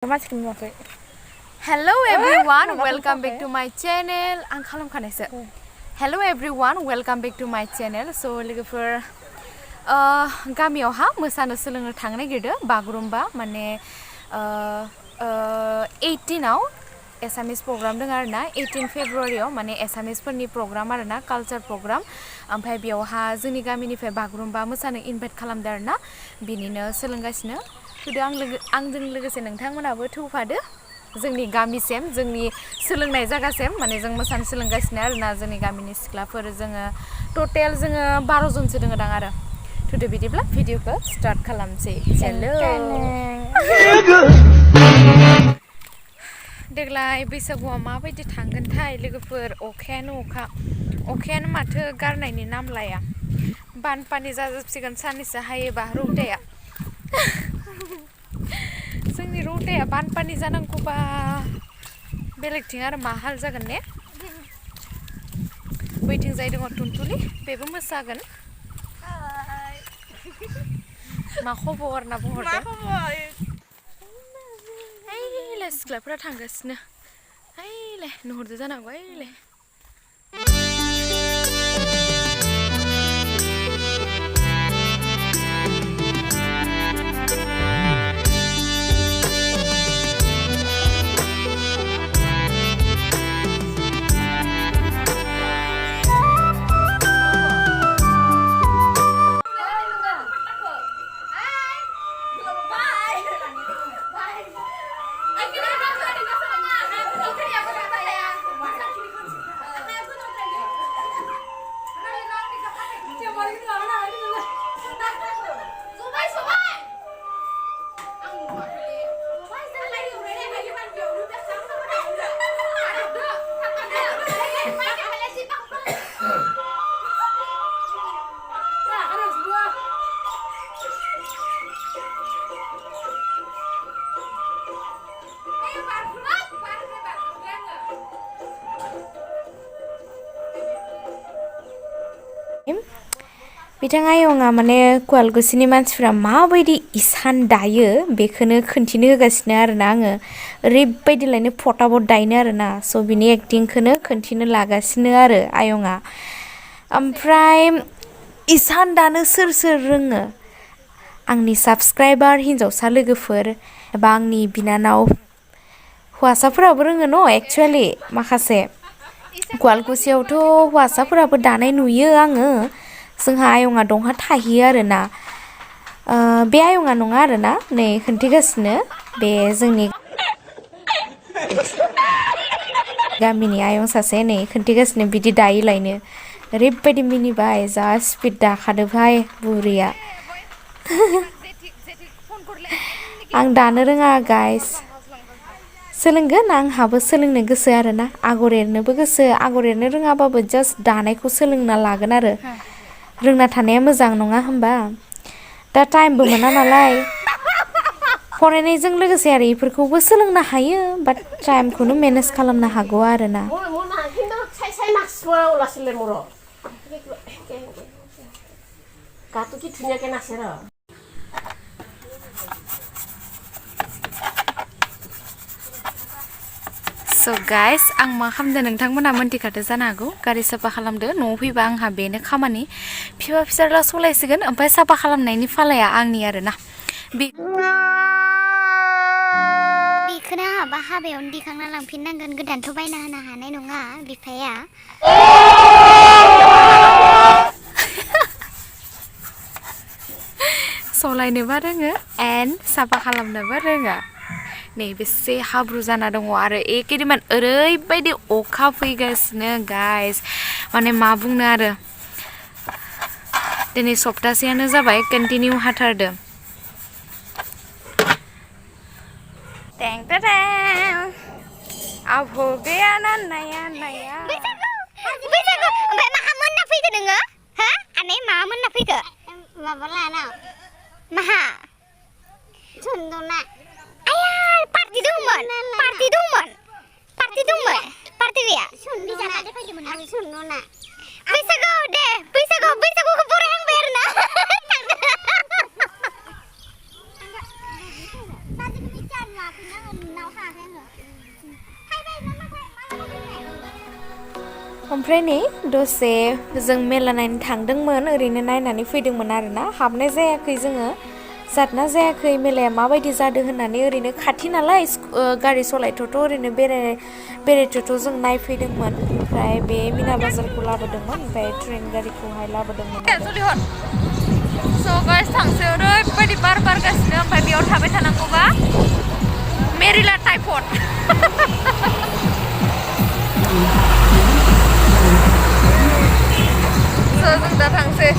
Hello everyone, welcome back to my channel. Hello everyone, welcome back to my channel. So लोगोफोर गामियावहा मोसानो सोलोंनो थांनो नागिरदों बागुरुम्बा माने 18आव एसामिस प्रग्राम दङ आरोना 18 फेब्रुवारियाव माने एसामिसफोरनि प्रग्राम आरोना कालचार प्रग्राम ओमफ्राय बेयावहा जोंनि गामिनिफ्राय बागुरुम्बा मोसानो इनभाइट खालामदों आरोना बिनिनो सोलोंगासिनो फैदो आंजों लोगोसे नोंथांमोनाबो थौफादो जोंनि गामिसिम जोंनि सोलोंनाय जायगासिम माने जों मोसानो सोलोंगासिनो आरोना जोंनि गामिनि सिख्लाफोर जोङो टटेल जोङो 12 जनसो दङ दां आरो थौदो बिदिब्ला भिडिअखौ स्टार्ट खालामसै हेलो देग्लाय बैसागुआ माबायदि थांगोनथाय लोगोफोर अखायानो माथो गारनायनि नाम लाया बानपानि जाजोबसिगोन साननैसो हायोबा रौताया जोंनि रौताया बानपानि जानांगौबा बेलेगथिं आरो मा हाल जागोन ने बैथिंजाय दङ टुनटुलि बेबो मोसागोन मा खबर होनना बुंहरदो ओइलाय सिख्लाफोरा थांगासिनो ओइलाय नुहुरदो जानांगौ ओइलाय बिथाङा आयंआ माने कुवालकुसिनि मानसिफ्रा माबायदि इसान दायो बेखौनो खोन्थिनो होगासिनो आरोना आङो ओरैबायदि लायनो फटाफट दायनो आरोना स' बिनि एक्टिंखौनो खोन्थिनो लागासिनो आरो आयंआ ओमफ्राय इसान दानो सोर रोङो आंनि साबस्क्राइबार हिन्जावसा लोगोफोर एबा आंनि बिनानाव हौवासाफोराबो रोङो न' एक्चुवेलि माखासे कुवालकुसियावथ' हौवासाफोराबो दानाय नुयो आङो जोंहा आयंआ दंहा थाहैयो आरोना बे आयंआ नङा आरोना नै खोन्थिगासिनो बे जोंनि गामिनि आयं सासे नै खोन्थिगासिनो बिदि दायोलायनो ओरैबायदि मिनिबाय जा स्पिड दाखादोहाय बुरिया आं दानो रोङा गाइस सोलोंगोन आंहाबो सोलोंनो गोसो आरोना आगर एरनोबो गोसो आगर एरनो रोङाबाबो जास्ट दानायखौ सोलोंना लागोन आरो रोंना थानाया मोजां नङा होमबा दा टाइमबो मोना नालाय फरायनायजों लोगोसे आरो इफोरखौबो सोलोंनो हायो बाट टाइमखौनो मेनेज खालामनो हागौ आरोना So guys, आं मा खालामदों नोंथांमोना मोनथिखादो जानो हागौ गारि साफा खालामदो न'आव फैबा आंहा बेनो खामानि फिसा फिसाला सलायसिगोन ओमफ्राय साफा खालामनायनि फालाया आंनि आरोना बेखौनो हाबायावनो दिखांना लांफिननांगोन गोदानथ' बायना होनो हानाय नङा बिफाया सलायनोबा रोङो एन्ड साफा खालामनोबा रोङा नै बेसे हाब्रु जाना दङ आरो एकेदिमान ओरैबायदि अखा फैगासिनो गाइस माने मा बुंनो आरो दिनै सप्तासेयानो जाबाय कन्टिनिउ हाथारदों आबो गैया ना नाया बैसागु ओमफ्राय माहा मोनना फैखो नोङो हा आनै माहा मोनना फैखो माबा लाना माहा सन्दना आया पार्टी दंमोन पार्टी गैया सन्दि जानानै फैदोंमोन आं सन्दना बैसागुखौ बरायहांबाय आरोना ओमफ्राय नै दसे जों मेला नायनो थांदोंमोन ओरैनो नायनानै फैदोंमोन आरोना हाबनाय जायाखै जोङो जादना जायाखै मेलाया माबायदि जादों होननानै ओरैनो खाथि नालाय गारि सलायथ'थ' ओरैनो बेरायथ'थ' जों नायफैदोंमोन ओमफ्राय बे मिना बाजारखौ लाबोदोंमोन ओमफ्राय ट्रेन गारिखौहाय लाबोदोंमोन स' गाइस थांसै ओरैबायदि बार बारगासिनो ओमफ्राय बेयाव थाबाय थानांगौबा मेरिला टाइफड स' जों दा थांसै